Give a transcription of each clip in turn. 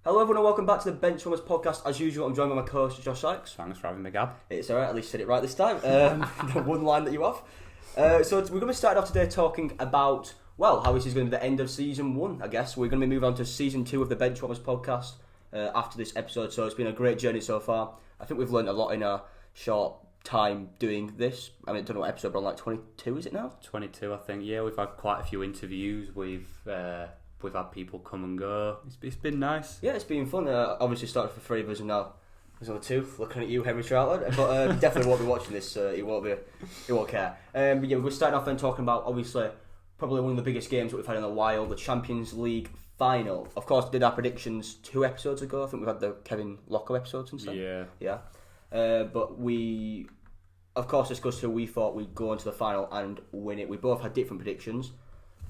Hello everyone and welcome back to the Benchwarmers Podcast. As usual, I'm joined by my co-host Josh Sykes. Thanks for having me, Gab. It's alright, at least said it right this time. The one line that you have. So we're going to start off today talking about, how this is going to be the end of Season 1, I guess. We're going to be moving on to Season 2 of the Benchwarmers Podcast after this episode. So it's been a great journey so far. I think we've learned a lot in our short time doing this. I don't know what episode we're on, like 22 is it now? 22, I think. Yeah, we've had quite a few interviews. We've had people come and go. It's been nice. Yeah, it's been fun. Obviously started for 3 of us and now there's only 2 looking at you, Henry Troutland. But definitely won't be watching this, so he won't care. But yeah, we're starting off then talking about, obviously, probably one of the biggest games that we've had in a while, the Champions League final. Of course, we did our predictions 2 episodes ago. I think we've had the Kevin Locker episodes and stuff. Yeah. But we, of course, discussed who we thought we'd go into the final and win it. We both had different predictions.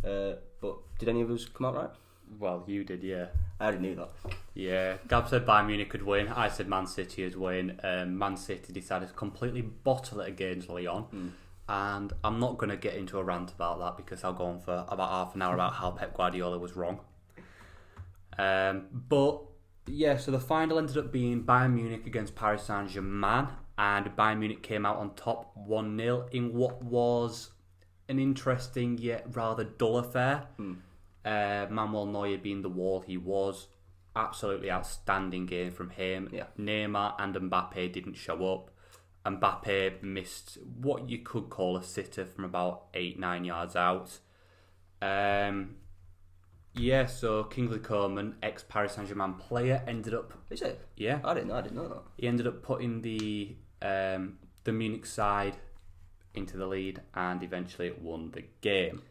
But did any of us come out right? Well, you did, yeah. I already knew that. Yeah, Gab said Bayern Munich could win. I said Man City would win. Man City decided to completely bottle it against Lyon. And I'm not going to get into a rant about that because I'll go on for about half an hour about how Pep Guardiola was wrong. But yeah, so the final ended up being Bayern Munich against Paris Saint-Germain, and Bayern Munich came out on top 1-0 in what was an interesting yet rather dull affair. Manuel Neuer being the wall he was, absolutely outstanding game from him. Yeah. Neymar and Mbappe didn't show up. Mbappe missed what you could call a sitter from about 8-9 yards out. So Kingsley Coman, ex-Paris Saint-Germain player, ended up... Is it? Yeah. I didn't know that. He ended up putting the Munich side into the lead and eventually won the game.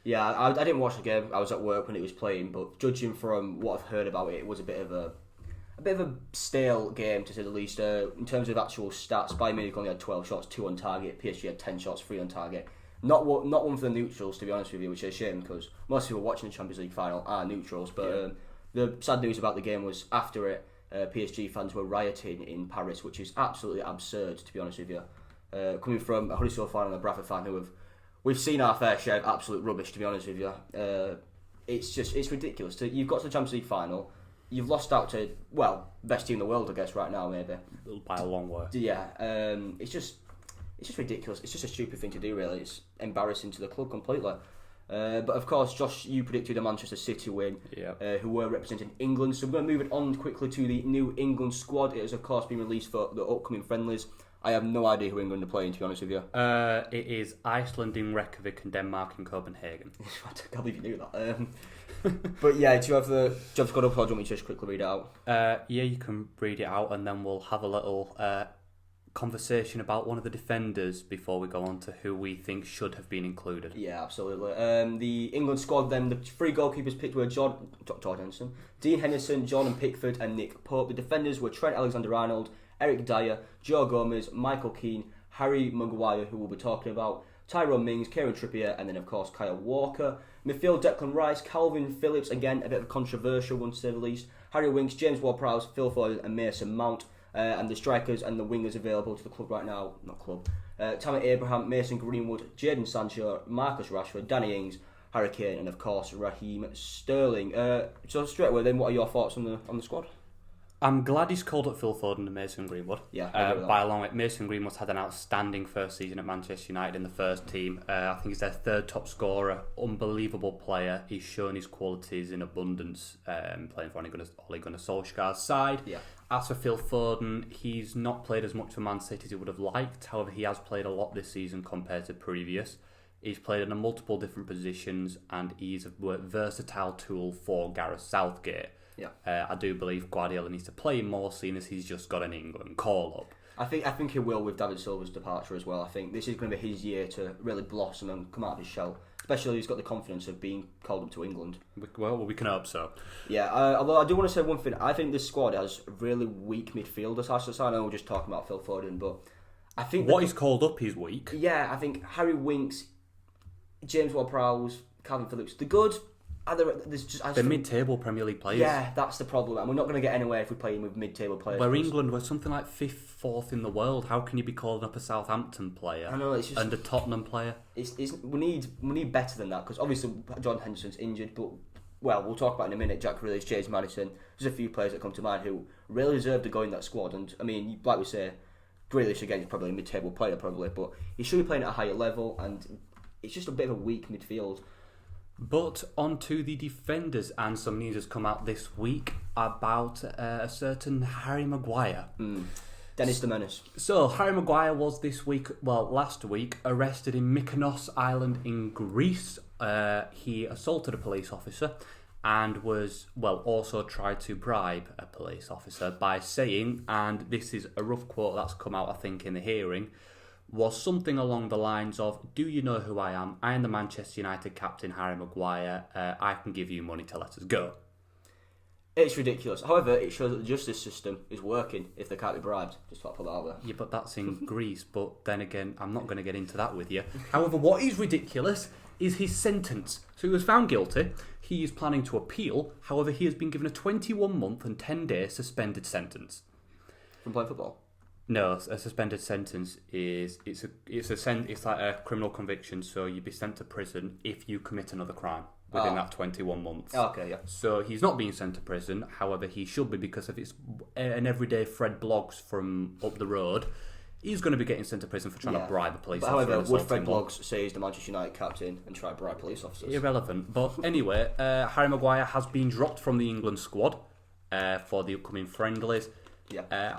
Yeah, I didn't watch the game. I was at work when it was playing, but judging from what I've heard about it, it was a bit of a stale game to say the least. In terms of actual stats, Bayern Munich only had 12 shots, 2 on target. PSG had 10 shots, 3 on target. Not one for the neutrals, to be honest with you, which is a shame because most people watching the Champions League final are neutrals. But the sad news about the game was after it, PSG fans were rioting in Paris, which is absolutely absurd, to be honest with you. Coming from a Huddersfield fan and a Bradford fan who we've seen our fair share of absolute rubbish, to be honest with you. It's ridiculous. You've got to the Champions League final, you've lost out to, best team in the world, I guess, right now, maybe. By a long way. Yeah, it's just ridiculous. It's just a stupid thing to do, really. It's embarrassing to the club completely. But of course, Josh, you predicted a Manchester City win, who were representing England. So we're going to move it on quickly to the new England squad. It has, of course, been released for the upcoming friendlies. I have no idea who England are playing, to be honest with you. It is Iceland in Reykjavik and Denmark in Copenhagen. I can't believe you knew that. But yeah, do you have the job squad up, or do you want me to just quickly read it out? Yeah, you can read it out and then we'll have a little conversation about one of the defenders before we go on to who we think should have been included. Yeah, absolutely. The England squad then, the 3 goalkeepers picked were George Henderson, Dean Henderson, Jordan Pickford and Nick Pope. The defenders were Trent Alexander-Arnold, Eric Dyer, Joe Gomez, Michael Keane, Harry Maguire, who we'll be talking about, Tyrone Mings, Kieran Trippier, and then of course Kyle Walker. Midfield, Declan Rice, Calvin Phillips, again a bit of a controversial one to say the least, Harry Winks, James Ward-Prowse, Phil Foden and Mason Mount. And the strikers and the wingers available to the club right now, Tammy Abraham, Mason Greenwood, Jadon Sancho, Marcus Rashford, Danny Ings, Harry Kane, and of course Raheem Sterling. So straight away then, what are your thoughts on the squad? I'm glad he's called up Phil Foden and Mason Greenwood. Yeah, by a long way. Mason Greenwood's had an outstanding first season at Manchester United in the first team. I think he's their 3rd top scorer. Unbelievable player. He's shown his qualities in abundance playing for Ole Gunnar Solskjaer's side. Yeah. As for Phil Foden, he's not played as much for Man City as he would have liked. However, he has played a lot this season compared to previous. He's played in multiple different positions and he's a versatile tool for Gareth Southgate. Yeah. I do believe Guardiola needs to play him more, seeing as he's just got an England call-up. I think he will with David Silva's departure as well. I think this is going to be his year to really blossom and come out of his shell. Especially he's got the confidence of being called up to England. Well, we can hope so. Yeah, although I do want to say one thing. I think this squad has really weak midfielders. I know we're just talking about Phil Foden, but I think... What he's called up is weak. Yeah, I think Harry Winks, James Ward-Prowse, Calvin Phillips, they're good. They're mid-table Premier League players. Yeah, that's the problem. And we're not going to get anywhere if we're playing with mid-table players. Where England were something like 5th, 4th in the world. How can you be calling up a Southampton player? I know, it's just... And a Tottenham player? We need better than that, because obviously Jordan Henderson's injured, but well, we'll talk about in a minute, Jack Grealish, James Maddison. There's a few players that come to mind who really deserve to go in that squad. And, I mean, like we say, Grealish, again, is probably a mid-table player, probably, but he should be playing at a higher level, and it's just a bit of a weak midfield. But on to the defenders, and some news has come out this week about a certain Harry Maguire. Dennis the Menace. So, Harry Maguire was last week, arrested in Mykonos Island in Greece. He assaulted a police officer and also tried to bribe a police officer by saying, and this is a rough quote that's come out, I think, in the hearing, was something along the lines of, "Do you know who I am? I am the Manchester United captain, Harry Maguire. I can give you money to let us go." It's ridiculous. However, it shows that the justice system is working if they can't be bribed. Just thought I'd put that out there. Yeah, but that's in Greece. But then again, I'm not going to get into that with you. However, what is ridiculous is his sentence. So he was found guilty. He is planning to appeal. However, he has been given a 21-month and 10-day suspended sentence. From playing football? No, a suspended sentence is it's like a criminal conviction. So you'd be sent to prison if you commit another crime within that 21 months. Okay, yeah. So he's not being sent to prison. However, he should be, because if it's an everyday Fred Bloggs from up the road, he's going to be getting sent to prison for trying to bribe a police officer. However, would Fred Bloggs say he's the Manchester United captain and try to bribe police officers? Irrelevant. But anyway, Harry Maguire has been dropped from the England squad for the upcoming friendlies. Yeah.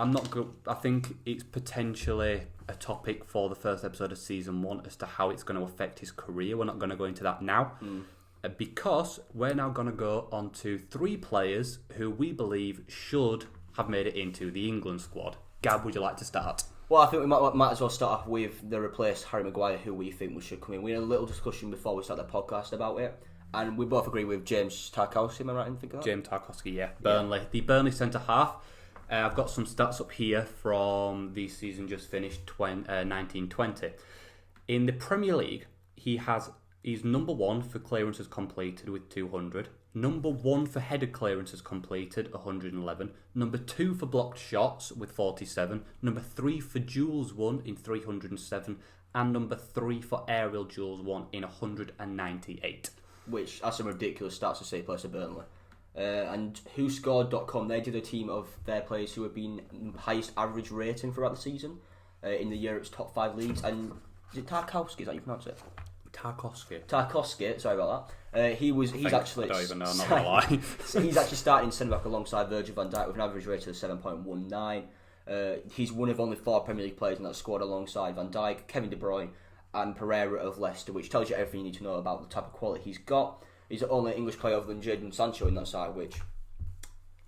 I think it's potentially a topic for the first episode of season 1 as to how it's going to affect his career. We're not going to go into that now. Because we're now going to go on to 3 players who we believe should have made it into the England squad. Gab, would you like to start? Well, I think we might as well start off with the replaced Harry Maguire, who we think we should come in. We had a little discussion before we started the podcast about it, and we both agree with James Tarkowski. Am I right in thinking that? James Tarkowski, yeah. Burnley. The Burnley centre-half. I've got some stats up here from the season just finished, 1920. In the Premier League, he's number 1 for clearances completed with 200. Number 1 for headed clearances completed, 111. Number 2 for blocked shots with 47. Number 3 for duels won in 307. And number 3 for aerial duels won in 198. Which are some ridiculous stats to say plays for Burnley. And WhoScored.com, they did a team of their players who have been highest average rating throughout the season in the Europe's top 5 leagues. And is it Tarkowski? Is that how you pronounce it? Tarkowski, sorry about that. He's actually. I don't even know, I'm not gonna lie. He's actually starting centre back alongside Virgil van Dijk with an average rating of 7.19. He's one of only 4 Premier League players in that squad alongside Van Dijk, Kevin De Bruyne, and Pereira of Leicester, which tells you everything you need to know about the type of quality he's got. He's the only English player other than Jadon Sancho in that side, which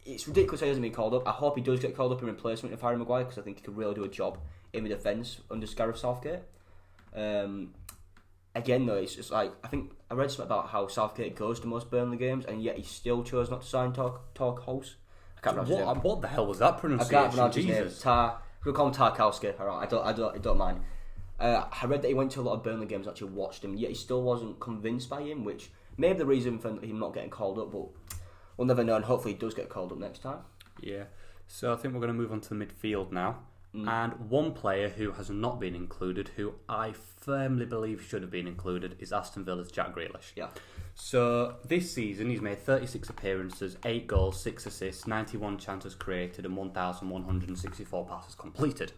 it's ridiculous he hasn't been called up. I hope he does get called up in replacement of Harry Maguire, because I think he could really do a job in the defence under Gareth Southgate. Again, though, it's just like, I think I read something about how Southgate goes to most Burnley games, and yet he still chose not to sign Tarkowski. I can't pronounce his name. What the hell was that pronunciation? I can't pronounce his name. We'll call him Tarkowski. All right, I don't mind. I read that he went to a lot of Burnley games, actually watched him, yet he still wasn't convinced by him, which may be the reason for him not getting called up, but we'll never know, and hopefully he does get called up next time. Yeah. So I think we're going to move on to the midfield now. And one player who has not been included, who I firmly believe should have been included, is Aston Villa's Jack Grealish. Yeah. So this season he's made 36 appearances, 8 goals, 6 assists, 91 chances created and 1,164 passes completed.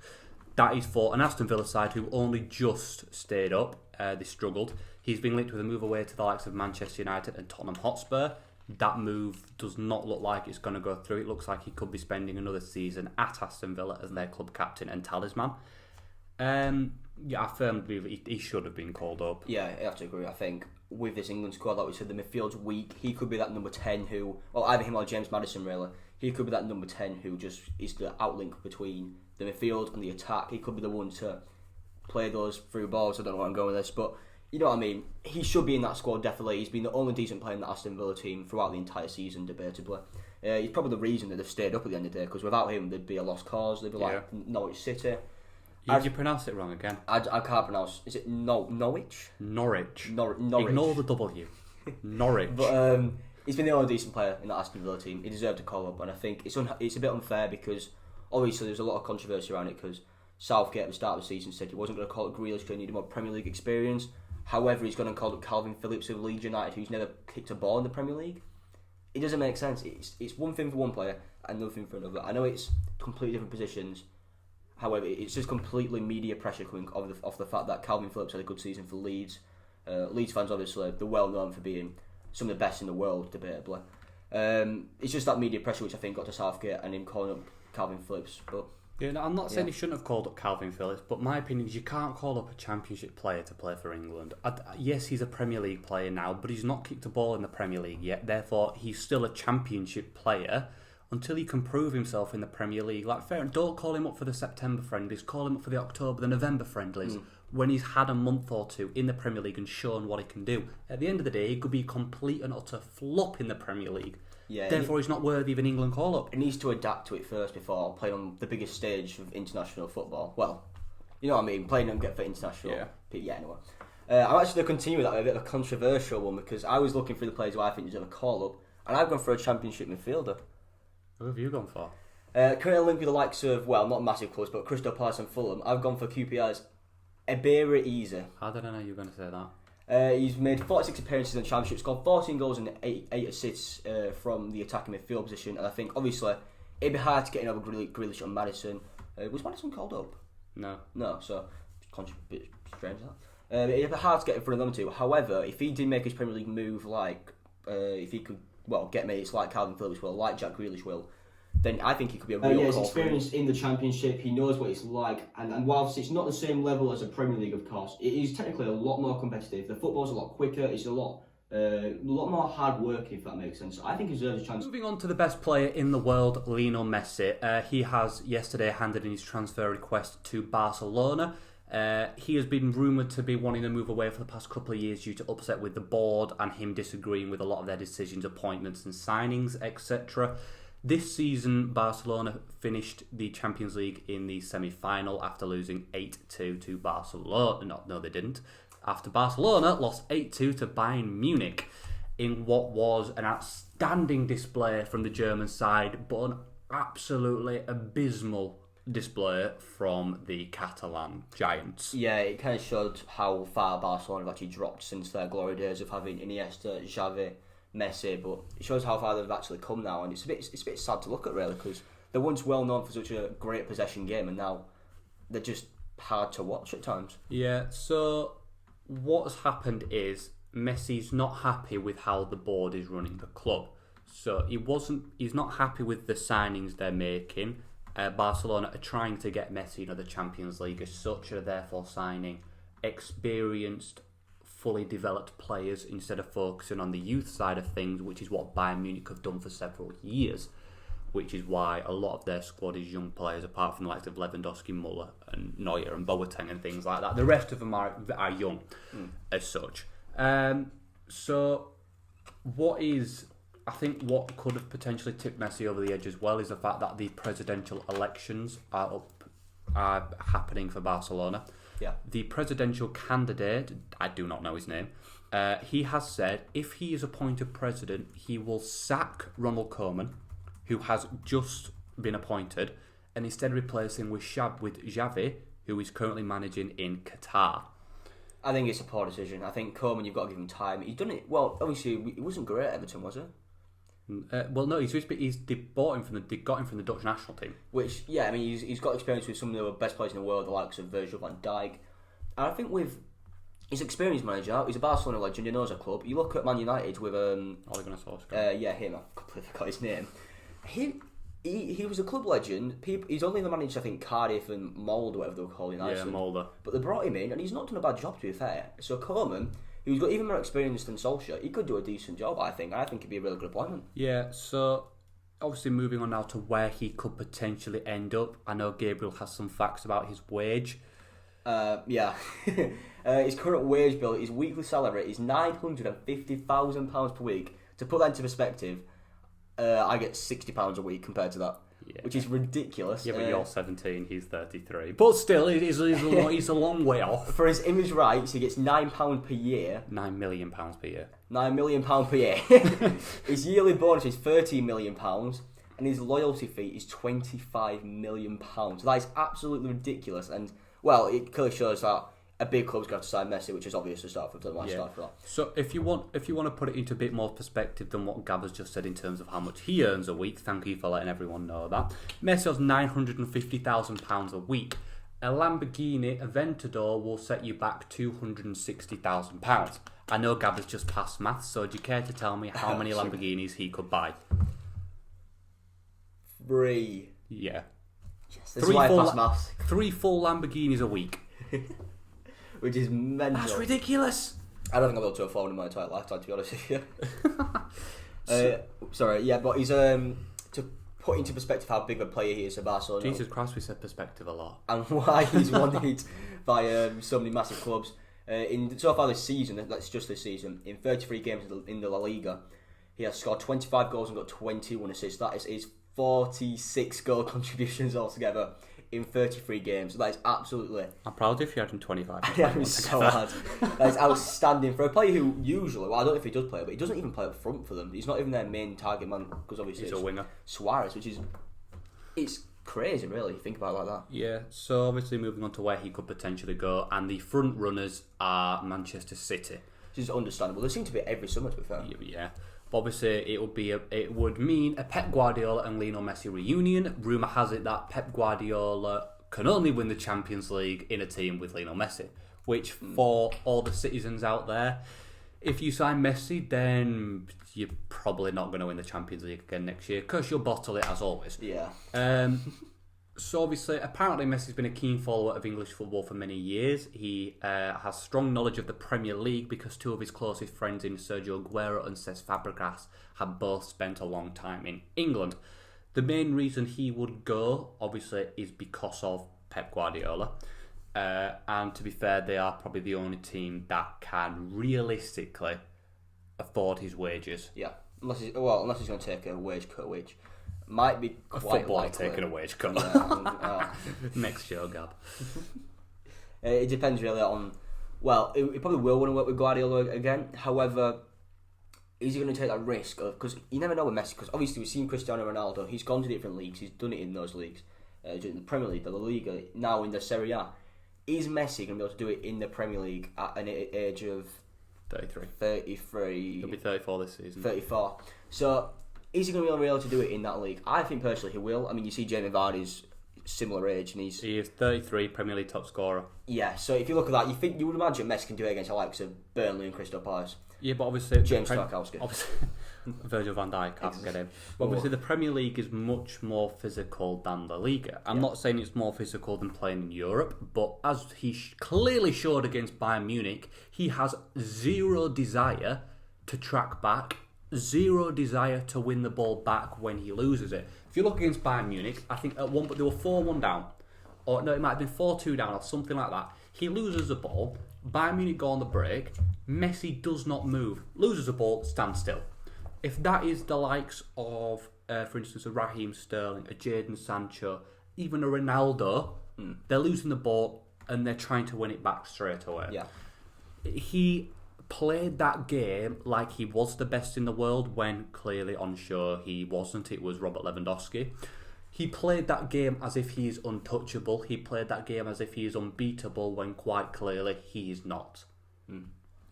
That is for an Aston Villa side who only just stayed up. They struggled. He's been linked with a move away to the likes of Manchester United and Tottenham Hotspur. That move does not look like it's going to go through. It looks like he could be spending another season at Aston Villa as their club captain and talisman. I firmly believe he should have been called up. Yeah, I have to agree. I think with this England squad, like we said, the midfield's weak. He could be that number 10 who, well, either him or James Maddison, really. He could be that number 10 who just is the outlink between the midfield and the attack. He could be the one to play those through balls. I don't know where I'm going with this, but you know what I mean. He should be in that squad, definitely. He's been the only decent player in the Aston Villa team throughout the entire season, debatably. He's probably the reason that they've stayed up at the end of the day, because without him, there'd be a lost cause. They'd be like Norwich City. You pronounce it wrong again. I can't pronounce. Is it Norwich? Norwich. Norwich. Ignore the W. Norwich. But he's been the only decent player in the Aston Villa team. He deserved a call up, and I think it's a bit unfair because obviously there's a lot of controversy around it because Southgate at the start of the season said he wasn't going to call up Grealish because he needed more Premier League experience. However, he's going to call up Calvin Phillips of Leeds United, who's never kicked a ball in the Premier League. it doesn't make sense. It's one thing for one player and another thing for another. I know it's completely different positions. However, it's just completely media pressure coming off the fact that Calvin Phillips had a good season for Leeds. Leeds fans, obviously, they're well known for being some of the best in the world, debatably. It's just that media pressure which I think got to Southgate and him calling up Calvin Phillips. But yeah, no, I'm not saying he shouldn't have called up Calvin Phillips, but my opinion is you can't call up a Championship player to play for England. Yes, he's a Premier League player now, but he's not kicked a ball in the Premier League yet. Therefore, he's still a Championship player until he can prove himself in the Premier League. Like, fair, don't call him up for the September friendlies, call him up for the October, the November friendlies, when he's had a month or two in the Premier League and shown what he can do. At the end of the day, he could be a complete and utter flop in the Premier League. Yeah, therefore, he's not worthy of an England call-up. He needs to adapt to it first before playing on the biggest stage of international football. Well, you know what I mean, playing on for international. Yeah, anyway. I'm actually going to continue with that with a bit of a controversial one because I was looking for the players who I think deserve a call-up, and I've gone for a Championship midfielder. Who have you gone for? Currently linked with the likes of, well, not massive clubs, but Crystal Palace and Fulham. I've gone for QPR's Ebere Eze. How did I know you were going to say that? He's made 46 appearances in the Championship, scored 14 goals and 8 assists from the attacking midfield position. And I think, obviously, it'd be hard to get in over Grealish or Maddison. Was Maddison called up? No, so a bit strange that. It'd be hard to get in front of them two. However, if he did make his Premier League move, like if he could, get mates like Calvin Phillips will, like Jack Grealish will, then I think he could be a real he's experienced in the Championship, he knows what it's like, and whilst it's not the same level as a Premier League, of course, it is technically a lot more competitive. The football's a lot quicker, it's a lot more hard work, if that makes sense. So I think he deserves a chance. Moving on to the best player in the world, Lionel Messi. He has yesterday handed in his transfer request to Barcelona. He has been rumoured to be wanting to move away for the past couple of years due to upset with the board and him disagreeing with a lot of their decisions, appointments and signings, etc. This season, Barcelona finished the Champions League in the semi-final after losing 8-2 to Barcelona. No, they didn't. After Barcelona lost 8-2 to Bayern Munich in what was an outstanding display from the German side, but an absolutely abysmal display from the Catalan Giants. Yeah, it kind of showed how far Barcelona have actually dropped since their glory days of having Iniesta, Xavi, Messi, but it shows how far they've actually come now, and it's a bit sad to look at, really, because they're once well known for such a great possession game, and now they're just hard to watch at times. Yeah, so what's happened is Messi's not happy with how the board is running the club. So he's not happy with the signings they're making. Barcelona are trying to get Messi into the Champions League as such, are therefore signing experienced, fully developed players instead of focusing on the youth side of things, which is what Bayern Munich have done for several years, which is why a lot of their squad is young players, apart from the likes of Lewandowski, Müller and Neuer and Boateng and things like that. The rest of them are young as such. So I think what could have potentially tipped Messi over the edge as well is the fact that the presidential elections are happening for Barcelona. Yeah. The presidential candidate, I do not know his name, he has said if he is appointed president, he will sack Ronald Koeman, who has just been appointed, and instead replace him with Xavi, who is currently managing in Qatar. I think it's a poor decision. I think Koeman, you've got to give him time. He's done it well. Obviously, he wasn't great at Everton, was he? Well, no, they got him from the Dutch national team. Which, yeah, I mean, he's got experience with some of the best players in the world, the likes of Virgil van Dijk. And I think with his experienced manager, he's a Barcelona legend, he knows a club. You look at Man United with Ole Gunnar Solskjaer. Yeah, him. I completely forgot his name. He was a club legend. He's only the manager, I think, Cardiff and Molde, whatever they were calling Iceland. Yeah, Molde. But they brought him in, and he's not done a bad job, to be fair. So Koeman, who's got even more experience than Solskjaer, he could do a decent job, I think. I think he'd be a really good appointment. Yeah, so obviously moving on now to where he could potentially end up. I know Gabriel has some facts about his wage. Yeah. His current wage bill, his weekly salary is £950,000 per week. To put that into perspective, I get £60 a week compared to that, which is ridiculous. Yeah, but you're 17, he's 33. But still, he's a long way off. For his image rights, he gets £9 per year. £9 million per year. £9 million per year. His yearly bonus is £13 million, and his loyalty fee is £25 million. So that is absolutely ridiculous. And, well, it clearly shows that a big club's got to sign Messi, which is obvious to start with. Don't want to start for that. So if you want to put it into a bit more perspective than what Gab has just said in terms of how much he earns a week, thank you for letting everyone know that. Messi has £950,000 a week. A Lamborghini Aventador will set you back £260,000. I know Gab has just passed maths, so do you care to tell me how many Lamborghinis he could buy? 3. Yeah. Yes, that's why I passed maths. 3 full Lamborghinis a week. Which is mental. That's ridiculous. I don't think I'll be able to afford in my entire lifetime, to be honest with you. But he's to put into perspective how big a player he is for Barcelona. Jesus Christ, we said perspective a lot. And why he's wanted by so many massive clubs. So far this season, that's just this season, in 33 games in the La Liga, he has scored 25 goals and got 21 assists. That is his 46 goal contributions altogether in 33 games. That is absolutely... I'm proud if you had him 25. Yeah, it was so hard. That is outstanding for a player who usually, well, I don't know if he does play, but he doesn't even play up front for them. He's not even their main target man, because obviously he's a winger. Suarez, which is... It's crazy, really, if you think about it like that. Yeah, so obviously moving on to where he could potentially go, and the front runners are Manchester City. Which is understandable. They seem to be every summer, to be fair. Yeah. Obviously, it would mean a Pep Guardiola and Lionel Messi reunion. Rumour has it that Pep Guardiola can only win the Champions League in a team with Lionel Messi, which for all the citizens out there, if you sign Messi, then you're probably not going to win the Champions League again next year because you'll bottle it as always. Yeah. So obviously, apparently Messi's been a keen follower of English football for many years. He has strong knowledge of the Premier League because 2 of his closest friends in Sergio Aguero and Cesc Fabregas have both spent a long time in England. The main reason he would go, obviously, is because of Pep Guardiola. And to be fair, they are probably the only team that can realistically afford his wages. Yeah, unless he's going to take a wage cut, which might be quite a footballer likely. taking a wage cut. Yeah, Next show, Gab. It depends really on... Well, he probably will want to work with Guardiola again. However, is he going to take that risk? Because you never know with Messi, because obviously we've seen Cristiano Ronaldo. He's gone to different leagues. He's done it in those leagues. In the Premier League, the La Liga, now in the Serie A. Is Messi going to be able to do it in the Premier League at an age of 33? He'll be 34 this season. 34. So, is he going to be able to do it in that league? I think personally he will. I mean, you see Jamie Vardy's similar age, and he is 33, Premier League top scorer. Yeah, so if you look at that, you would imagine Messi can do it against the likes of Burnley and Crystal Palace. Yeah, but obviously James Tarkowski. Obviously, Virgil van Dijk can't get him. But obviously, the Premier League is much more physical than the Liga. I'm not saying it's more physical than playing in Europe, but as he clearly showed against Bayern Munich, he has zero desire to track back, zero desire to win the ball back when he loses it. If you look against Bayern Munich, I think at one point they were 4-1 down, or no, it might have been 4-2 down or something like that. He loses the ball. Bayern Munich go on the break. Messi does not move. Loses the ball, stands still. If that is the likes of, for instance, a Raheem Sterling, a Jadon Sancho, even a Ronaldo, they're losing the ball and they're trying to win it back straight away. Yeah. He played that game like he was the best in the world when clearly on show he wasn't. It was Robert Lewandowski. He played that game as if he is untouchable. He played that game as if he is unbeatable when quite clearly he is not.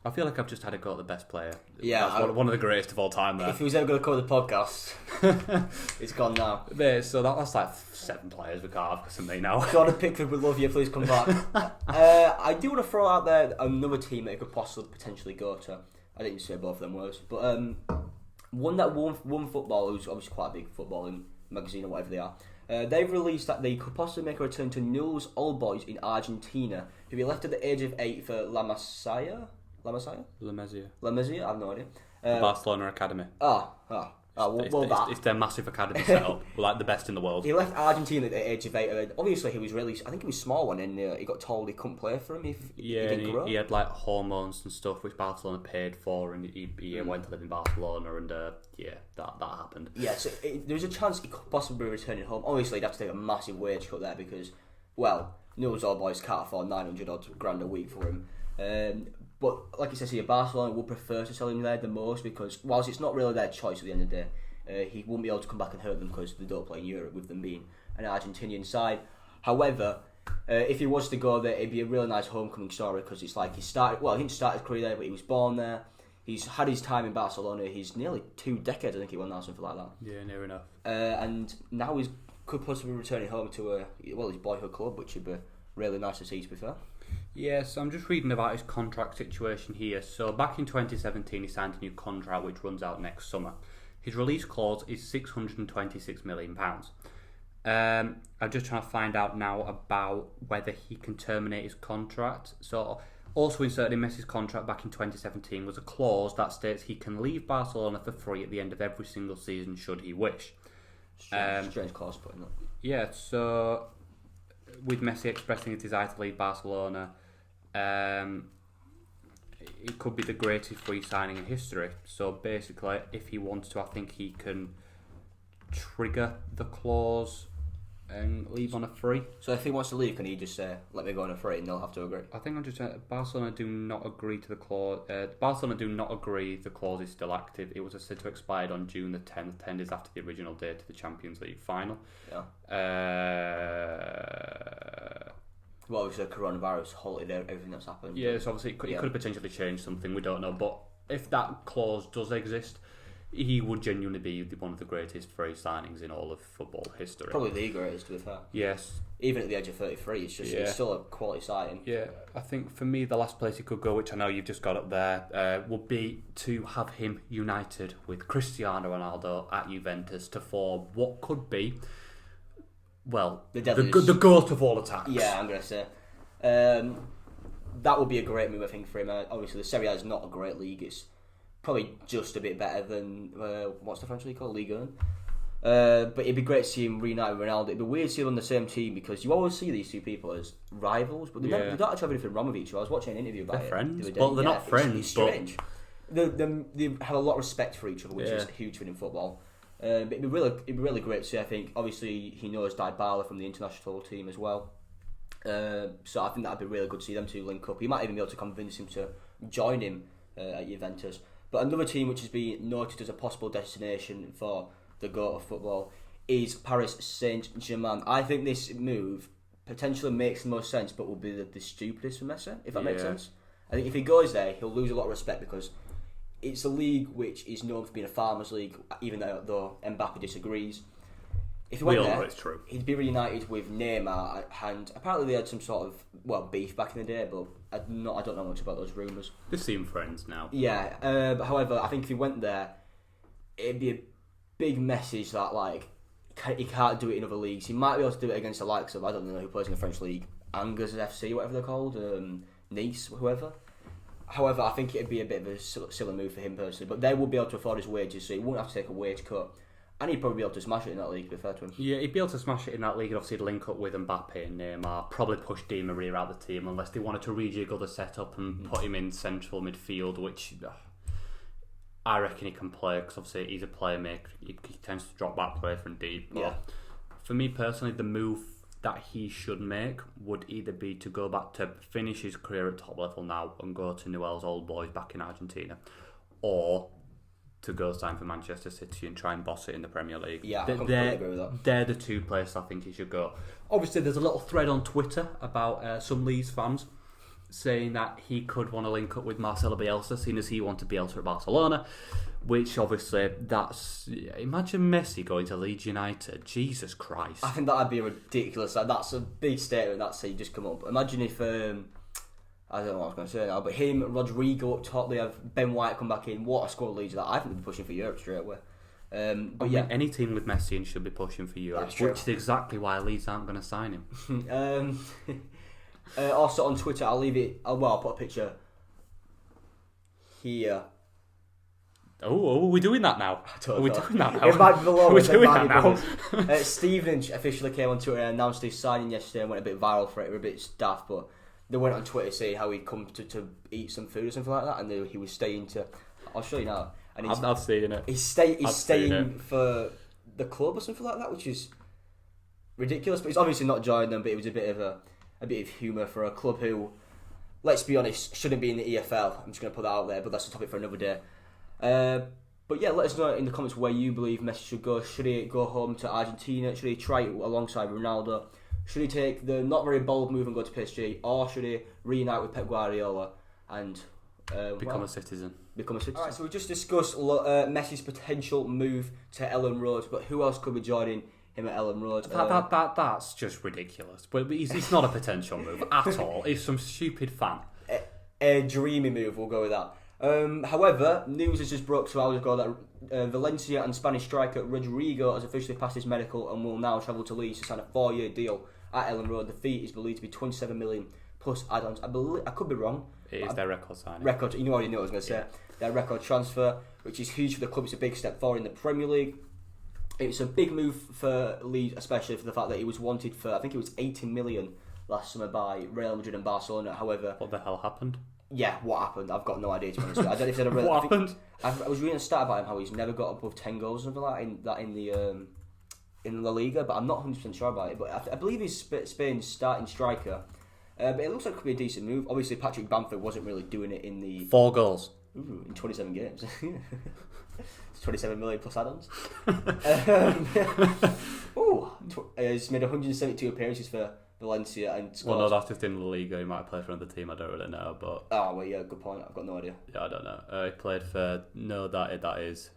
I feel like I've just had a go at the best player. Yeah, that's one of the greatest of all time there. If he was ever going to cover the podcast, it's gone now. So that's like 7 players we can't have because of me now. Jordan Pickford, we love you, please come back. I do want to throw out there another team that he could possibly potentially go to. I didn't say both of them words, but one football who's obviously quite a big footballing magazine or whatever they are. They've released that they could possibly make a return to Newell's Old Boys in Argentina, who he left at the age of 8 for La Masia? La Masia? I have no idea. Barcelona Academy. It's their massive academy setup. We're like the best in the world. He left Argentina at the age of 8. Obviously, he was really... I think he was small when he got told he couldn't play for him if he didn't grow. He had like hormones and stuff which Barcelona paid for, and he went to live in Barcelona, and that happened. Yeah, so there's a chance he could possibly be returning home. Obviously, he'd have to take a massive wage cut there because, well, Newell's Old Boys can't afford 900 odd grand a week for him. But like it says here, Barcelona would prefer to sell him there the most because whilst it's not really their choice at the end of the day, he won't be able to come back and hurt them because they don't play in Europe with them being an Argentinian side. However, If he was to go there, it'd be a really nice homecoming story because it's like he didn't start his career there, but he was born there. He's had his time in Barcelona. He's nearly 2 decades, I think he won now, something like that. Yeah, near enough. And now he could possibly returning home to his boyhood club, which would be really nice to see, to be fair. Yes, I'm just reading about his contract situation here. So back in 2017, he signed a new contract which runs out next summer. His release clause is £626 million. I'm just trying to find out now about whether he can terminate his contract. So also inserted in Messi's contract back in 2017 was a clause that states he can leave Barcelona for free at the end of every single season should he wish. Strange clause putting that. Yeah, so with Messi expressing his desire to leave Barcelona, it could be the greatest free signing in history. So basically, if he wants to, I think he can trigger the clause and leave on a free. So if he wants to leave, can he just say, let me go on a free, and they'll have to agree? I think I'm just Barcelona do not agree to the clause. Barcelona do not agree the clause is still active. It was said to expired on June the 10th, 10 days after the original date of the Champions League final. Yeah. Well, obviously the coronavirus halted everything that's happened. Yeah, so obviously it could have potentially changed something, we don't know. But if that clause does exist, he would genuinely be one of the greatest free signings in all of football history. Probably the greatest, to be fair. Yes. Even at the age of 33, it's still a quality signing. Yeah, I think for me the last place he could go, which I know you've just got up there, would be to have him united with Cristiano Ronaldo at Juventus to form what could be, well, the GOAT of all attacks. Yeah, I'm going to say. That would be a great move, I think, for him. Obviously, the Serie A is not a great league. It's probably just a bit better than what's the French league called, Ligue 1. But it'd be great to see him reunite with Ronaldo. It'd be weird to see them on the same team because you always see these two people as rivals, but they don't actually have anything wrong with each other. I was watching an interview about they're friends. it. Well, they're not friends. It's strange. They have a lot of respect for each other, which is huge for in football. But it'd be really great to see. I think obviously he knows Dybala from the international team as well. So I think that'd be really good to see them two link up. He might even be able to convince him to join him at Juventus. But another team which has been noted as a possible destination for the GOAT of football is Paris Saint-Germain. I think this move potentially makes the most sense, but will be the stupidest for Messi, if that makes sense. I think if he goes there, he'll lose a lot of respect because it's a league which is known for being a farmers' league, even though Mbappe disagrees. If he went there, it's true. He'd be reunited with Neymar, and apparently they had some sort of beef back in the day, but I don't know much about those rumours. They seem friends now. Yeah, but however, I think if he went there, it'd be a big message that he can't do it in other leagues. He might be able to do it against the likes of, I don't know who plays in the French league, Angers FC, whatever they're called, Nice, whoever. However, I think it'd be a bit of a silly move for him personally, but they would be able to afford his wages, so he wouldn't have to take a wage cut. And he'd probably be able to smash it in that league, to be fair to him. Yeah, he'd be able to smash it in that league and obviously link up with Mbappe and Neymar, probably push Di Maria out of the team unless they wanted to rejiggle the setup and put him in central midfield, which I reckon he can play because obviously he's a playmaker. He tends to drop back play from deep. But for me personally, the move that he should make would either be to go back to finish his career at top level now and go to Newell's Old Boys back in Argentina, or to go sign for Manchester City and try and boss it in the Premier League. Yeah, I completely agree with that. They're the two places I think he should go. Obviously, there's a little thread on Twitter about some Leeds fans saying that he could want to link up with Marcelo Bielsa, seeing as he wanted Bielsa at Barcelona, which obviously, imagine Messi going to Leeds United. Jesus Christ. I think that'd be ridiculous. That's a big statement. That's how you just come up. Imagine if... I don't know what I was going to say now, but him, Rodrigo up top, they have Ben White come back in. What a squad Leeds that. I think they'd be pushing for Europe straight away. Any team with Messi in should be pushing for Europe, which is exactly why Leeds aren't going to sign him. Also on Twitter, I'll put a picture here. Oh, are we doing that now? Are we doing that now? It might be below. Are we doing that now? Stevenage officially came on Twitter and announced his signing yesterday and went a bit viral for it. They were a bit daft, but they went on Twitter saying how he'd come to eat some food or something like that, and he was staying to... I'll show you now. And I've seen it. He's staying for the club or something like that, which is ridiculous. But he's obviously not joining them. But it was a bit of humour for a club who, let's be honest, shouldn't be in the EFL. I'm just going to put that out there, but that's a topic for another day. But yeah, let us know in the comments where you believe Messi should go. Should he go home to Argentina? Should he try it alongside Ronaldo? Should he take the not very bold move and go to PSG, or should he reunite with Pep Guardiola and Become a citizen. Alright, so we just discussed Messi's potential move to Ellen Road, but who else could be joining him at Ellen Road? That's just ridiculous. But it's not a potential move at all. It's some stupid fan. A dreamy move, we'll go with that. However, news has just broke 2 hours ago that Valencia and Spanish striker Rodrigo has officially passed his medical and will now travel to Leeds to sign a 4-year deal at Ellen Road. The fee is believed to be 27 million plus add-ons. I could be wrong. It is their record signing. You already know what I was going to say. Yeah. Their record transfer, which is huge for the club. It's a big step forward in the Premier League. It's a big move for Leeds, especially for the fact that he was wanted for, I think it was 18 million last summer by Real Madrid and Barcelona. However, what the hell happened? Yeah, what happened? I've got no idea, to be honest. I don't know if they had a really, what happened? I was reading a stat about him how he's never got above 10 goals or something like that in La Liga, but I'm not 100% sure about it. But I believe he's Spain's starting striker. But it looks like it could be a decent move. Obviously, Patrick Bamford wasn't really doing it in the 4 goals in 27 games. It's 27 million plus add-ons. He's made 172 appearances for Valencia and scored. Well, no, that's just in La Liga. He might have played for another team. I don't really know, but good point. I've got no idea. Yeah, I don't know. He played for that is.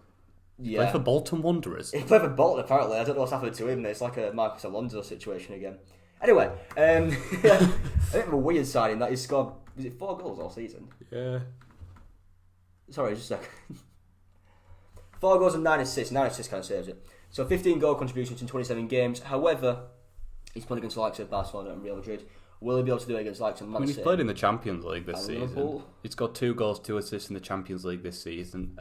Yeah. Played for Bolton Wanderers. He played for Bolton apparently. I don't know what's happened to him. It's like a Marcus Alonso situation again. Anyway, a bit of a weird signing that he's scored. Was it 4 goals all season? Yeah. Sorry, just a second. 4 goals and 9 assists. 9 assists kind of saves it. So 15 goal contributions in 27 games. However, he's played against the likes of Barcelona and Real Madrid. Will he be able to do it against the likes of Man City? He's played in the Champions League this season. Liverpool? He's got 2 goals, 2 assists in the Champions League this season.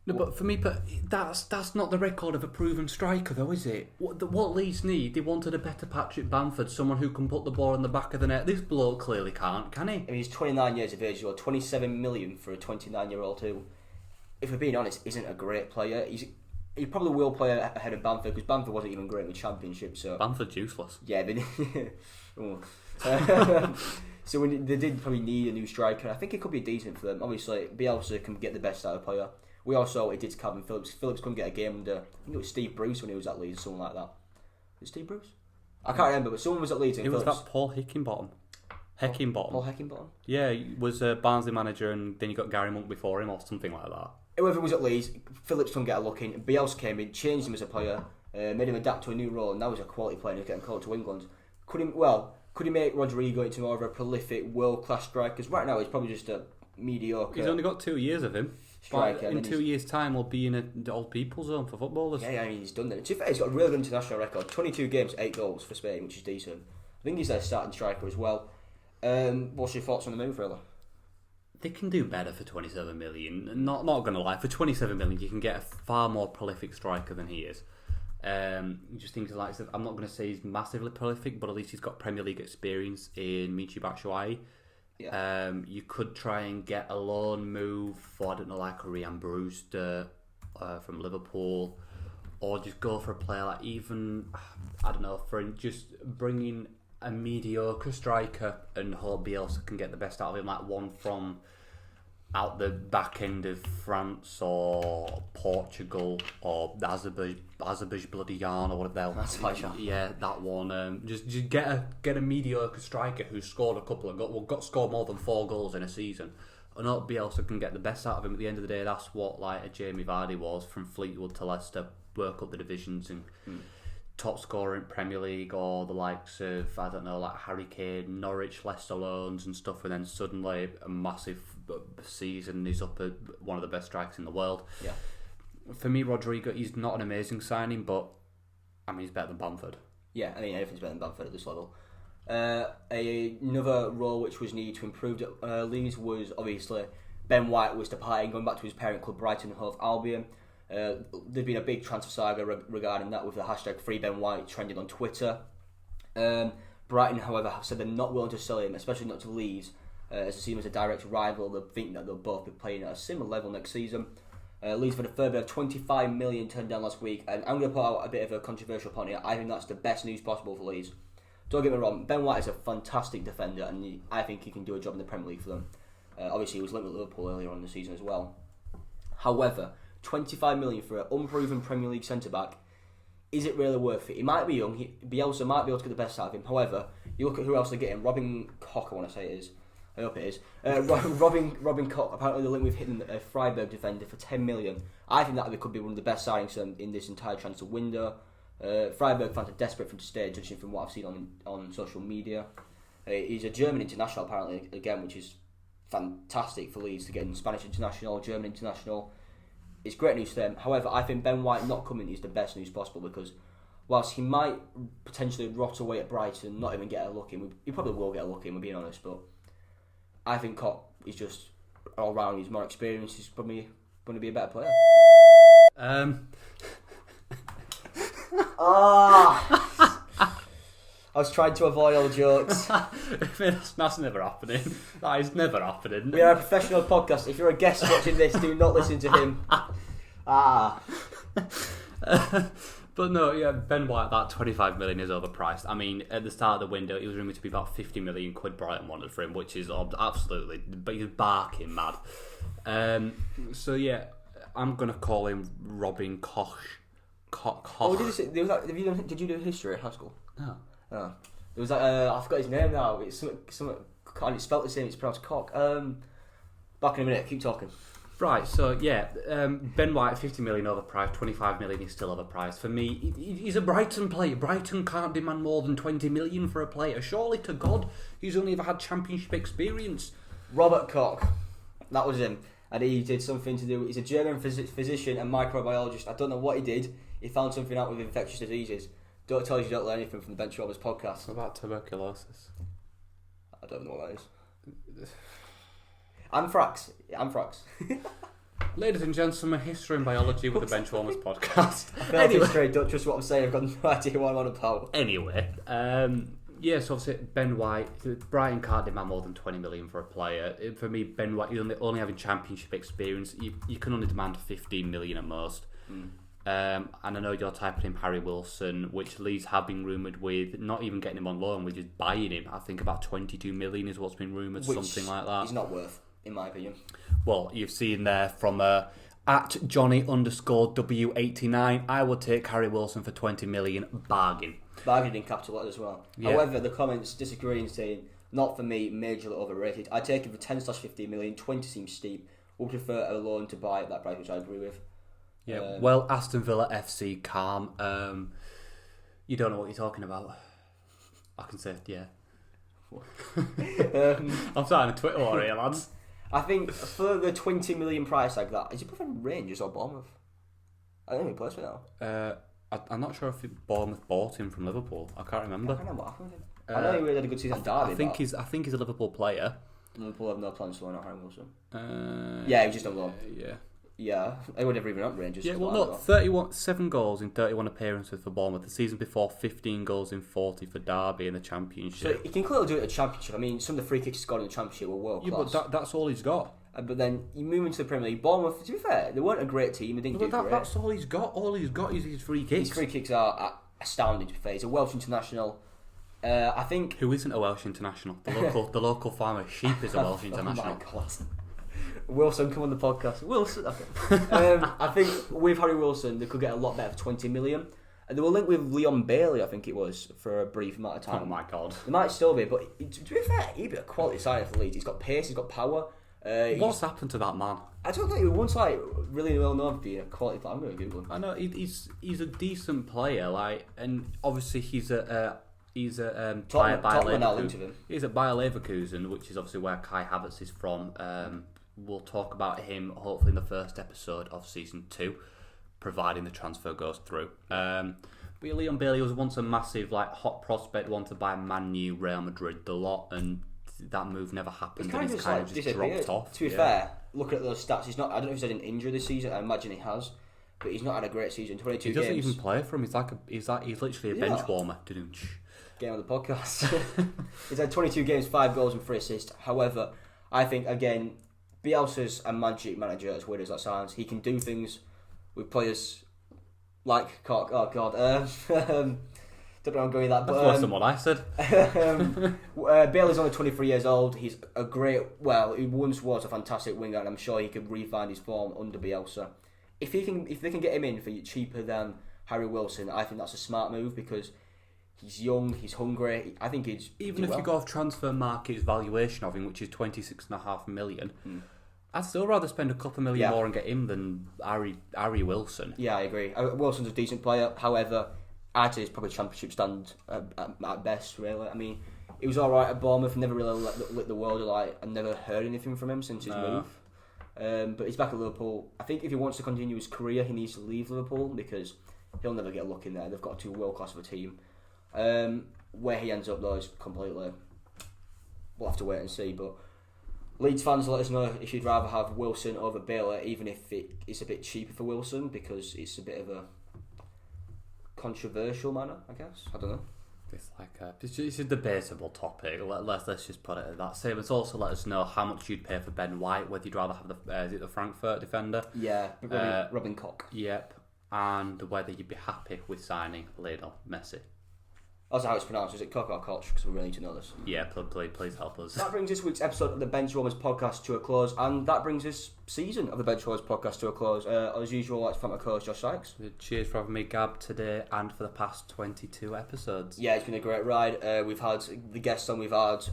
No, but for me, that's not the record of a proven striker, though, is it? What Leeds need, they wanted a better Patrick Bamford, someone who can put the ball in the back of the net. This bloke clearly can't, can he? I mean, he's 29 years of age, or 27 million for a 29-year-old who, if we're being honest, isn't a great player. He probably will play ahead of Bamford, because Bamford wasn't even great in the Championship. So Bamford's useless. Yeah, so they did probably need a new striker. I think it could be decent for them. Obviously, Bielsa can get the best out of a player. We also it did Calvin Phillips. Phillips couldn't get a game under, I think it was Steve Bruce when he was at Leeds or something like that. Was it Steve Bruce? I can't remember, but someone was at Leeds. It was that Paul Heckingbottom. Paul Heckingbottom? Yeah, he was a Barnsley manager, and then you got Gary Monk before him or something like that. Whoever was at Leeds, Phillips couldn't get a look in. Bielsa came in, changed him as a player, made him adapt to a new role, and now he's a quality player and he's getting called to England. Could he make Rodrigo into more of a prolific world-class striker? Because right now he's probably just a mediocre. He's only got 2 years of him. Striker, in 2 years' time, we'll be in the old people's zone for footballers. Yeah, I mean, he's done that. To be fair, he's got a really good international record. 22 games, 8 goals for Spain, which is decent. I think he's their starting striker as well. What's your thoughts on the move, really? They can do better for 27 million. Not going to lie, for 27 million, you can get a far more prolific striker than he is. Just things like, I'm not going to say he's massively prolific, but at least he's got Premier League experience in Michy Batshuayi. Yeah. You could try and get a loan move for, I don't know, like a Ryan Brewster from Liverpool, or just go for a player like even, I don't know, for just bringing a mediocre striker and hope Bielsa can get the best out of him, like one from out the back end of France or Portugal or Azerbaijan or whatever. That's Azerbaijan. Yeah, that one. Just get a mediocre striker who scored a couple and got scored more than 4 goals in a season. And hope Bielsa can get the best out of him. At the end of the day, that's what like a Jamie Vardy was from Fleetwood to Leicester, work up the divisions and top scorer in Premier League, or the likes of, I don't know, like Harry Kane, Norwich, Leicester loans and stuff, and then suddenly a massive season, he's up at one of the best strikers in the world. Yeah. For me, Rodrigo, he's not an amazing signing, but I mean, he's better than Bamford. Yeah, I mean, everything's better than Bamford at this level. Another role which was needed to improve at Leeds was obviously Ben White was departing, going back to his parent club Brighton and Hove Albion. There's been a big transfer saga regarding that, with the hashtag #FreeBenWhite trending on Twitter. Brighton, however, have said they're not willing to sell him, especially not to Leeds, as they see him as a direct rival. They think that they'll both be playing at a similar level next season. Leeds had a further 25 million turned down last week, and I'm going to put out a bit of a controversial point here. I think that's the best news possible for Leeds. Don't get me wrong, Ben White is a fantastic defender, and I think he can do a job in the Premier League for them. Obviously, he was linked with Liverpool earlier on in the season as well. However, 25 million for an unproven Premier League centre-back is it really worth it? He might be young. Bielsa might be able to get the best out of him. However, you look at who else they're getting. Robin Koch, I want to say it is. I hope it is. Robin Koch, apparently the link we've hit a Freiburg defender for 10 million. I think that could be one of the best signings in this entire transfer window. Freiburg fans are desperate for him to stay, judging from what I've seen on social media. He's a German international, apparently, again, which is fantastic for Leeds to get in. Spanish international, German international. It's great news for them. However, I think Ben White not coming is the best news possible, because whilst he might potentially rot away at Brighton, not even get a look in, he probably will get a look in, we're being honest, but I think Koch is just all round, he's more experienced, he's probably going to be a better player. I was trying to avoid all jokes. That's never happening. That is never happening. We are a professional podcast. If you're a guest watching this, do not listen to him. But no, yeah, Ben White, that 25 million is overpriced. I mean, at the start of the window, it was rumoured to be about 50 million quid Brighton wanted for him, which is absolutely, but he's barking mad. So yeah, I'm gonna call him Robin Koch. Oh, did you do history at high school? No. Oh. There was I forgot his name now. It's something and it's spelled the same. It's pronounced Cock. Back in a minute. Keep talking. Right, so yeah, Ben White, 50 million overpriced, 25 million is still overpriced. For me, he's a Brighton player. Brighton can't demand more than 20 million for a player. Surely to God, he's only ever had championship experience. Robert Koch, that was him. And he did something to do, he's a German physician and microbiologist. I don't know what he did. He found something out with infectious diseases. Don't tell you don't learn anything from the Benchwarmers Podcast. What about tuberculosis? I don't know what that is. Anthrax. Ladies and gentlemen, history and biology with the Benchwarmers Podcast. I feel like history, don't trust what I'm saying, I've got no idea what I'm on about. Anyway, yes, obviously Ben White, Brighton can't demand more than 20 million for a player. For me, Ben White, only having championship experience, you can only demand 15 million at most. And I know you're typing in Harry Wilson, which Leeds have been rumoured with not even getting him on loan, we're just buying him. I think about 22 million is what's been rumoured, something like that. He's not worth, in my opinion. Well, you've seen there from at Johnny_W89, I would take Harry Wilson for 20 million, bargain. Bargain in capital letters as well. Yeah. However, the comments disagreeing, saying, not for me, majorly overrated. I'd take him for 10/15 million, 20 seems steep. Would prefer a loan to buy at that price, which I agree with. Yeah, well, Aston Villa FC, calm. You don't know what you're talking about. I can say, yeah. I'm starting a Twitter war here, lads. I think for the 20 million price like that, is he preferring Rangers or Bournemouth? I don't know who he plays for now. I'm not sure if Bournemouth bought him from Liverpool. I can't remember. I don't know what happened with him. I know he really had a good season at Derby. I think he's a Liverpool player. Liverpool have no plans to loan out Harry Wilson. Yeah, he was just on loan. Yeah, I would never even up Rangers. Yeah, well, look, 7 goals in 31 appearances for Bournemouth. The season before, 15 goals in 40 for Derby in the Championship. So he can clearly do it at the Championship. I mean, some of the free kicks he scored in the Championship were world class. Yeah, but that's all he's got. But then you move into the Premier League. Bournemouth, to be fair, they weren't a great team. They didn't do great. That's all he's got. All he's got is his free kicks. His free kicks are astounding, to be fair. He's a Welsh international. I think... Who isn't a Welsh international? The local farmer sheep is a Welsh international. Oh my God. Wilson, come on the podcast. Wilson, okay. I think with Harry Wilson, they could get a lot better for 20 million. And they were linked with Leon Bailey, I think it was, for a brief amount of time. Oh my God. They might still be, but to be fair, he'd be a quality signing for Leeds. He's got pace, he's got power. What's happened to that man? I don't think he was once really well known for being a quality player. I'm going to Google him. I know he's a decent player, and obviously he's a Bayer Leverkusen. He's at Bayer Leverkusen, which is obviously where Kai Havertz is from. We'll talk about him hopefully in the first episode of season 2, providing the transfer goes through. But Leon Bailey was once a massive hot prospect, wanted by Man U, Real Madrid, the lot, and that move never happened. He's kind of just dropped off. To be fair, looking at those stats, he's not. I don't know if he's had an injury this season. I imagine he has, but he's not had a great season. 22 games. He doesn't even play for him. He's literally a bench warmer. Get on the podcast. He's had 22 games, 5 goals and 3 assists. However, I think again, Bielsa's a magic manager, as weird as that sounds. He can do things with players like Koch. Oh God, don't know I'm going with that. That's worse than what I said. Bailey's only 23 years old. He's a great. Well, he once was a fantastic winger, and I'm sure he could re-find his form under Bielsa. If they can get him in for cheaper than Harry Wilson, I think that's a smart move because he's young, he's hungry. I think he's even if you go off transfer market's valuation of him, which is 26.5 million. I'd still rather spend a couple of million more and get him than Harry Wilson. Yeah, I agree. Wilson's a decent player. However, I'd say he's probably championship stand at best, really. I mean, he was alright at Bournemouth, never really lit the world alight, and never heard anything from him since his move. But he's back at Liverpool. I think if he wants to continue his career, he needs to leave Liverpool because he'll never get a look in there. They've got too world-class of a team. Where he ends up, though, is completely... We'll have to wait and see, but... Leeds fans, let us know if you'd rather have Wilson over Bailey, even if it's a bit cheaper for Wilson, because it's a bit of a controversial manner, I guess. I don't know. It's a debatable topic. Let's just put it at that. Same as also let us know how much you'd pay for Ben White, whether you'd rather have the Frankfurt defender. Yeah, Robin Koch. Yep, and whether you'd be happy with signing Lionel Messi. That's how it's pronounced. Is it Koch or Koch? Because we really need to know this. Yeah, please help us. That brings this week's episode of the Benchwarmers Podcast to a close, and that brings this season of the Benchwarmers Podcast to a close. As usual, I'd like to thank my co-host Josh Sykes. Cheers for having me, Gab, today and for the past 22 episodes. Yeah, it's been a great ride. We've had the guests on. We've had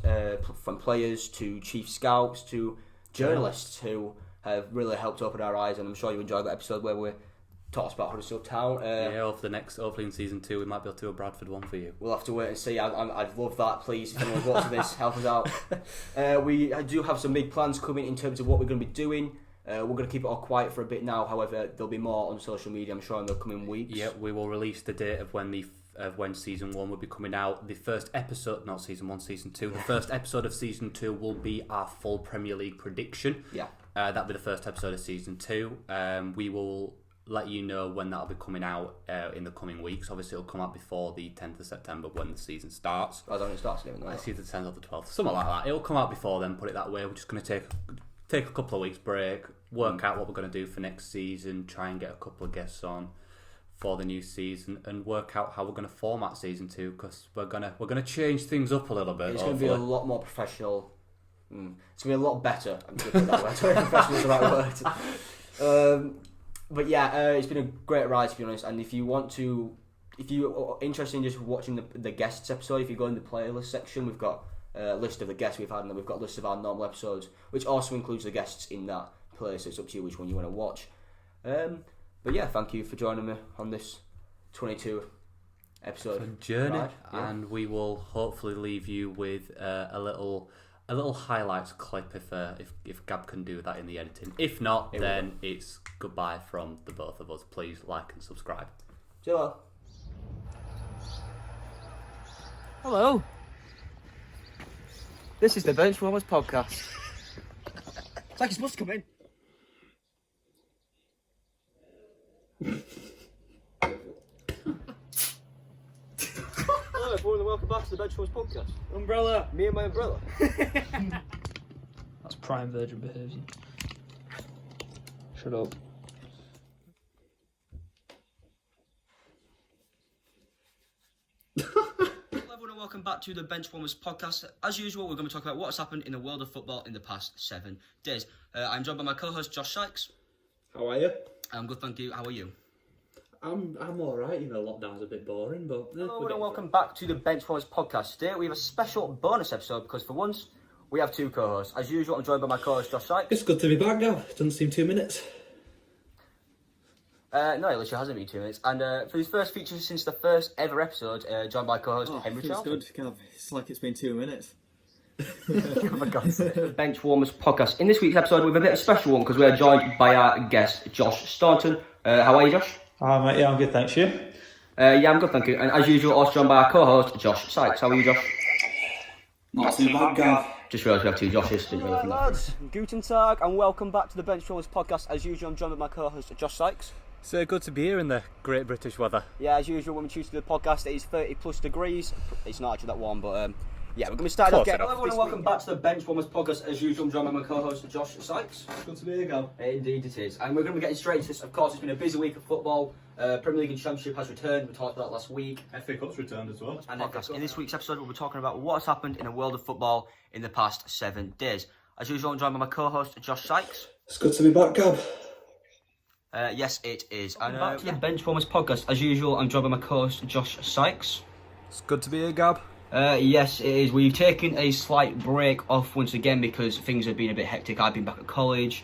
from players to chief scouts to journalists who have really helped open our eyes, and I'm sure you enjoyed that episode where we talked about Huddersfield Town. Hopefully in season 2 we might be able to do a Bradford one for you. We'll have to wait and see. I'd love that. Please, if anyone's watching this, help us out. We do have some big plans coming in terms of what we're going to be doing. We're going to keep it all quiet for a bit now. However, there'll be more on social media, I'm sure, in the coming weeks. Yeah, we will release the date of when season 1 will be coming out. The first episode, not season 1, season 2. The first episode of season 2 will be our full Premier League prediction. Yeah, that'll be the first episode of season 2. We will let you know when that'll be coming out in the coming weeks. Obviously, it'll come out before the 10th of September when the season starts. I don't know, it starts again. I see the 10th or the 12th, something like that. It'll come out before then, put it that way. We're just going to take a couple of weeks break, work out what we're going to do for next season, try and get a couple of guests on for the new season, and work out how we're going to format season 2, because we're gonna change things up a little bit. It's going to be a lot more professional. It's going to be a lot better. I'm going to put that word. Professional is the right word. But yeah, it's been a great ride, to be honest. And if you are interested in just watching the guests episode, if you go in the playlist section, we've got a list of the guests we've had, and then we've got a list of our normal episodes, which also includes the guests in that playlist. It's up to you which one you want to watch. But yeah, thank you for joining me on this 22 episode journey, ride. Yeah. And we will hopefully leave you with a little highlights clip if Gab can do that in the editing. If not, then it's goodbye from the both of us. Please like and subscribe. Hello. Hello. This is the Benchwarmers Podcast. It's like you're supposed to come in. Hello everyone and welcome back to the Benchwarmers Podcast. Umbrella. Me and my umbrella. That's prime virgin behaviour. Shut up. Hello everyone and welcome back to the Benchwarmers Podcast. As usual, we're going to talk about what's happened in the world of football in the past 7 days. I'm joined by my co-host Josh Sykes. How are you? I'm good, thank you. How are you? I'm alright. You know, lockdown's a bit boring, but Hello and welcome back to the Benchwarmers Podcast. Today we have a special bonus episode because for once we have 2 co-hosts. As usual, I'm joined by my co-host Josh Sykes. It's good to be back now. It doesn't seem 2 minutes. No, it literally hasn't been 2 minutes. And for his first feature since the first ever episode, joined by co-host Henry It's Charlton. good, Gav. It's like it's been 2 minutes. For God's sake. Benchwarmers Podcast. In this week's episode, we have a bit of a special one because we are joined by our guest Josh Staunton. How are you, Josh? Hi, mate. Yeah, I'm good, thanks. You? Yeah, I'm good, thank you. And as usual, also joined by our co-host Josh Sykes. How are you, Josh? Not too bad, Gav. Just realised we have 2 Joshes. Didn't really think that. Lads, Guten Tag and welcome back to the Benchwarmers Podcast. As usual, I'm joined by my co-host Josh Sykes. So good to be here in the great British weather. Yeah, as usual, when we choose to do the podcast, it is 30 plus degrees. It's not actually that warm, but yeah, we're going to start off. Hello everyone and welcome back to the Benchwarmers Podcast. As usual, I'm joined by my co-host Josh Sykes. Good to be here, Gav. Indeed it is. And we're going to be getting straight into this. Of course, it's been a busy week of football. Premier League and Championship has returned. We talked about that last week. FA Cup's returned as well. And in this week's episode, we'll be talking about what's happened in the world of football in the past 7 days. As usual, I'm joined by my co-host Josh Sykes. It's good to be back, Gav. Yes, it is. Welcome back to the Benchwarmers Podcast. As usual, I'm joined by my co-host Josh Sykes. It's good to be here, Gab. Yes, it is. We've taken a slight break off once again because things have been a bit hectic. I've been back at college.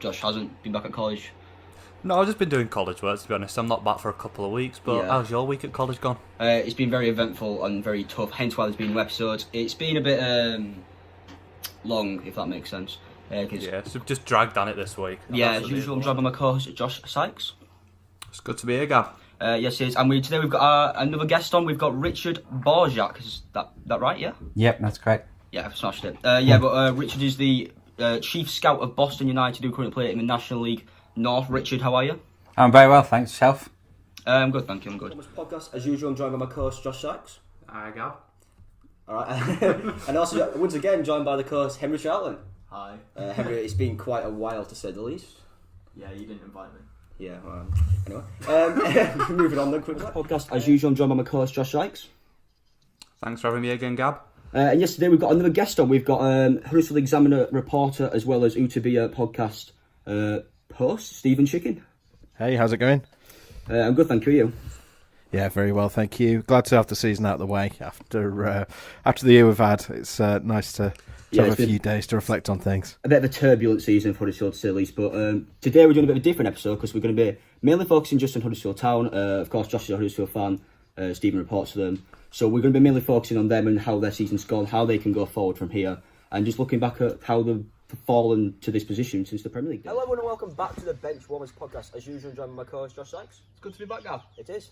Josh hasn't been back at college. No, I've just been doing college work, to be honest. I'm not back for a couple of weeks, but how's your week at college gone? It's been very eventful and very tough, hence why there's been no episodes. It's been a bit long, if that makes sense. So just dragged on it this week. As usual, I'm joined by my co-host Josh Sykes. It's good to be here, Gab. Yes, it is. And today we've got another guest on. We've got Richard Borjak. Is that right, yeah? Yep, that's correct. Yeah, I've smashed it. But Richard is the chief scout of Boston United, who currently play in the National League North. Richard, how are you? I'm very well, thanks. Yourself? I'm good, thank you. I'm good. Podcast. As usual, I'm joined by my co-host Josh Sykes. Hi, Gab. All right, and also once again joined by the co-host Henry Charlton. Hi. Henry, it's been quite a while to say the least. Yeah, you didn't invite me. Yeah. Anyway, moving on then quickly. Podcast. As usual, I'm joined by my co-host Josh Sykes. Thanks for having me again, Gab. And yesterday we've got another guest on. We've got Huddersfield Examiner reporter as well as Utabia podcast host Stephen Chicken. Hey, how's it going? I'm good, thank you. You? Yeah, very well, thank you. Glad to have the season out of the way after the year we've had. It's nice to have a few days to reflect on things. A bit of a turbulent season for Huddersfield, to say the least. But today we're doing a bit of a different episode because we're going to be mainly focusing just on Huddersfield Town. Of course, Josh is a Huddersfield fan. Stephen reports to them. So we're going to be mainly focusing on them and how their season's gone, how they can go forward from here, and just looking back at how they've fallen to this position since the Premier League days. Hello everyone and welcome back to the Benchwarmers Podcast. As usual, joined by my co-host Josh Sykes. It's good to be back, Gab. It is.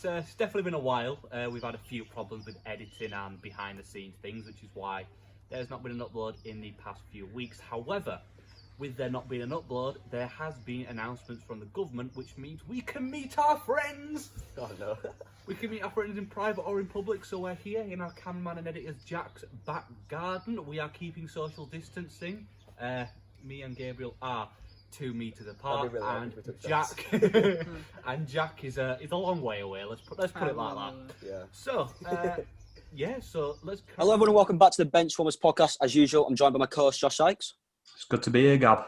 It's definitely been a while. We've had a few problems with editing and behind-the-scenes things, which is why there's not been an upload in the past few weeks. However, with there not being an upload, there has been announcements from the government, which means we can meet our friends. Oh no. We can meet our friends in private or in public, so we're here in our cameraman and editor's Jack's back garden. We are keeping social distancing. Me and Gabriel are 2 meters apart, really and Jack and Jack is a long way away. Let's put it like that. Yeah. So so let's. Hello everyone and welcome back to the Benchwarmers Podcast. As usual, I'm joined by my co-host Josh Sykes. It's good to be here, Gab.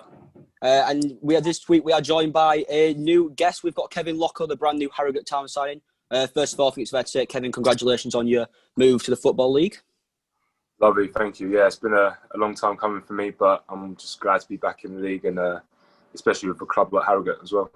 And this week we are joined by a new guest. We've got Kevin Locker, the brand new Harrogate Town signing. First of all, I think it's fair to say, Kevin, congratulations on your move to the Football League. Lovely, thank you. Yeah, it's been a long time coming for me, but I'm just glad to be back in the league and especially with a club like Harrogate as well.